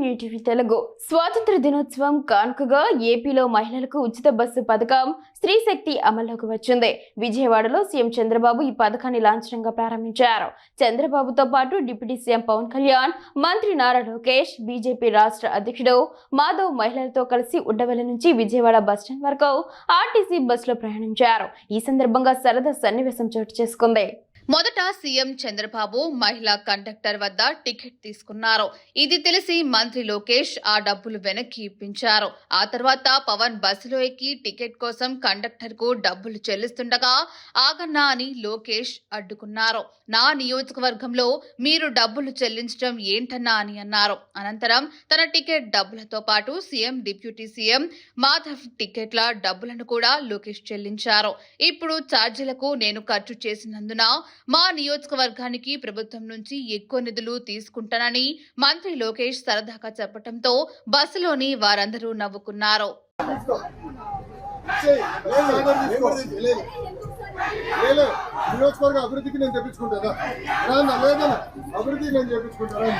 New TV Telugu స్వాతంత్ర దినోత్సవం కానుకగా ఏపీలో మహిళలకు ఉచిత బస్సు పథకం స్త్రీ శక్తి అమల్లోకి వచ్చింది. విజయవాడలో సీఎం చంద్రబాబు ఈ పథకాన్ని లాంఛనంగా ప్రారంభించారు. చంద్రబాబుతో పాటు డిప్యూటీ సీఎం పవన్ కళ్యాణ్, మంత్రి నారా లోకేష్, బీజేపీ రాష్ట్ర అధ్యక్షుడు మాధవ్ మహిళలతో కలిసి ఉండవల్లి నుంచి విజయవాడ బస్టాండ్ వరకు ఆర్టీసీ బస్సులో ప్రయాణించారు. ఈ సందర్భంగా సరదా సన్నివేశం చోటు చేసుకుంది. మొదట సీఎం చంద్రబాబు మహిళా కండక్టర్ వద్ద టికెట్ తీసుకున్నారు. ఇది తెలిసి మంత్రి లోకేష్ ఆ డబ్బులు వెనక్కి ఇప్పించారు. ఆ తర్వాత పవన్ బస్సులో ఎక్కి టికెట్ కోసం కండక్టర్ కు డబ్బులు చెల్లిస్తుండగా ఆగన్నా అని లోకేష్ అడ్డుకున్నారు. నా నియోజకవర్గంలో మీరు డబ్బులు చెల్లించడం ఏంటన్నా అని అన్నారు. అనంతరం తన టికెట్ డబ్బులతో పాటు సీఎం, డిప్యూటీ సీఎం మాధవ్ టికెట్ల డబ్బులను కూడా లోకేష్ చెల్లించారు. ఇప్పుడు ఛార్జీలకు నేను ఖర్చు చేసినందున మా నియోజకవర్గానికి ప్రభుత్వం నుంచి ఎక్కువ నిధులు తీసుకుంటానని మంత్రి లోకేష్ సరదాగా చెప్పడంతో బస్సులోని వారందరూ నవ్వుకున్నారు. నియోజకవర్గ అభివృద్ధికి నేను తెప్పించుకుంటారా? అభివృద్ధి నేను చేపించుకుంటారా?